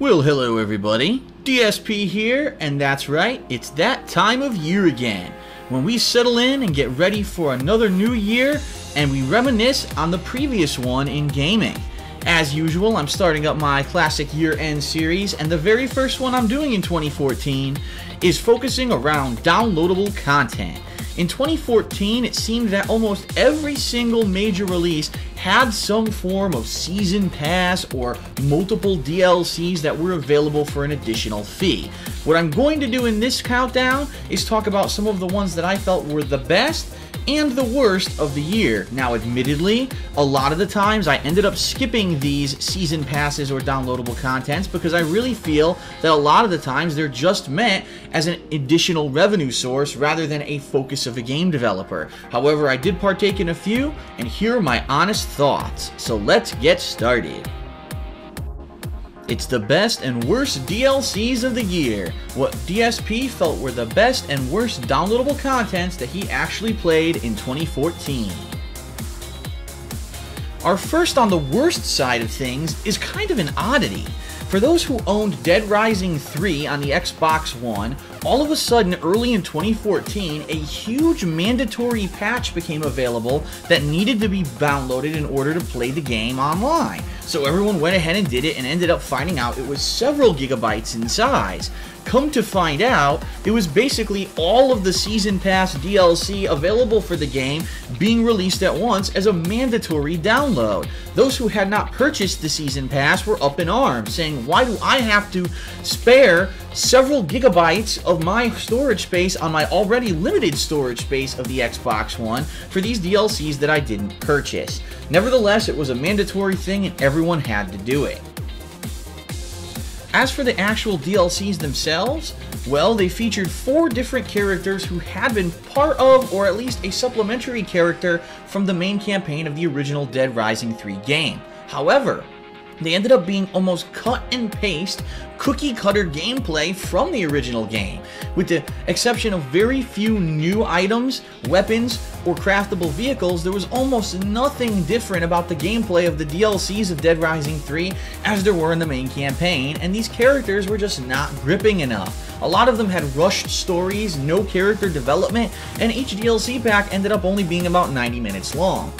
Well, hello everybody, DSP here, and that's right, it's that time of year again, when we settle in and get ready for another new year, and we reminisce on the previous one in gaming. As usual, I'm starting up my classic year-end series, and the very first one I'm doing in 2014 is focusing around downloadable content. In 2014, it seemed that almost every single major release had some form of season pass or multiple DLCs that were available for an additional fee. What I'm going to do in this countdown is talk about some of the ones that I felt were the best and the worst of the year. Now, admittedly, a lot of the times I ended up skipping these season passes or downloadable contents because I really feel that a lot of the times they're just meant as an additional revenue source rather than a focus of a game developer. However, I did partake in a few, and here are my honest thoughts. So let's get started. It's the best and worst DLCs of the year. What DSP felt were the best and worst downloadable contents that he actually played in 2014. Our first on the worst side of things is kind of an oddity. For those who owned Dead Rising 3 on the Xbox One, all of a sudden early in 2014, a huge mandatory patch became available that needed to be downloaded in order to play the game online. So everyone went ahead and did it and ended up finding out it was several gigabytes in size. Come to find out, it was basically all of the Season Pass DLC available for the game being released at once as a mandatory download. Those who had not purchased the Season Pass were up in arms, saying, why do I have to spare several gigabytes of my storage space on my already limited storage space of the Xbox One for these DLCs that I didn't purchase? Nevertheless, it was a mandatory thing and everyone had to do it. As for the actual DLCs themselves, well, they featured 4 different characters who had been part of, or at least a supplementary character from the main campaign of the original Dead Rising 3 game. However, they ended up being almost cut and paste, cookie-cutter gameplay from the original game, with the exception of very few new items, weapons, or craftable vehicles. There was almost nothing different about the gameplay of the DLCs of Dead Rising 3 as there were in the main campaign, and these characters were just not gripping enough. A lot of them had rushed stories, no character development, and each DLC pack ended up only being about 90 minutes long.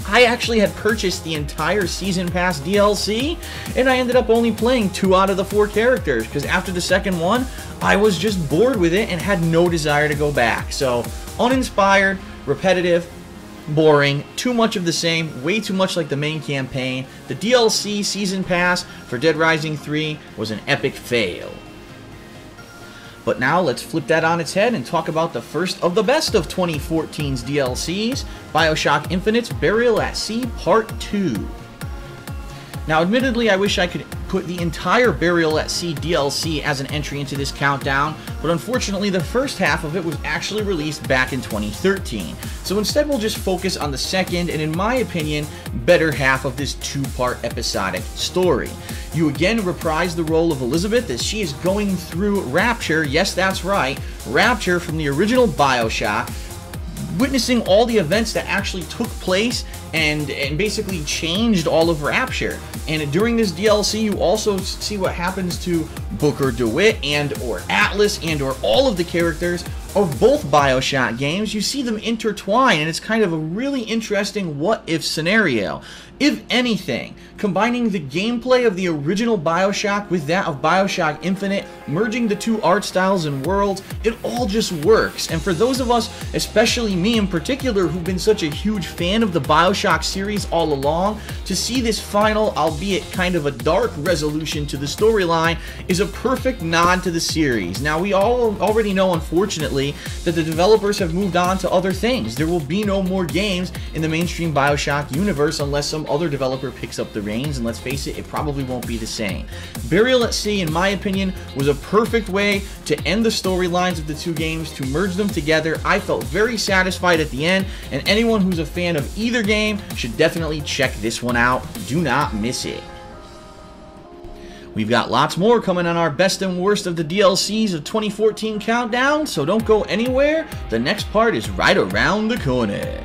I actually had purchased the entire Season Pass DLC, and I ended up only playing 2 out of the 4 characters, because after the second one, I was just bored with it and had no desire to go back. So, uninspired, repetitive, boring, too much of the same, way too much like the main campaign. The DLC Season Pass for Dead Rising 3 was an epic fail. But now let's flip that on its head and talk about the first of the best of 2014's DLCs, BioShock Infinite's Burial at Sea Part 2. Now, admittedly, I wish I could put the entire Burial at Sea DLC as an entry into this countdown, but unfortunately the first half of it was actually released back in 2013. So instead we'll just focus on the second, and in my opinion, better half of this 2-part episodic story. You again reprise the role of Elizabeth as she is going through Rapture. Yes, that's right, Rapture from the original BioShock, witnessing all the events that actually took place and basically changed all of Rapture. And during this DLC, you also see what happens to Booker DeWitt and or Atlas and or all of the characters of both BioShock games. You see them intertwine, and it's kind of a really interesting what-if scenario. If anything, combining the gameplay of the original BioShock with that of BioShock Infinite, merging the 2 art styles and worlds, it all just works. And for those of us, especially me in particular, who've been such a huge fan of the BioShock series all along, to see this final, albeit kind of a dark resolution to the storyline is a perfect nod to the series. Now, we all already know, unfortunately, that the developers have moved on to other things. There will be no more games in the mainstream BioShock universe unless some other developer picks up the reins, and let's face it, it probably won't be the same. Burial at Sea, in my opinion, was a perfect way to end the storylines of the 2 games, to merge them together. I felt very satisfied at the end, and anyone who's a fan of either game should definitely check this one out. Do not miss it. We've got lots more coming on our best and worst of the DLCs of 2014 countdown, so don't go anywhere. The next part is right around the corner.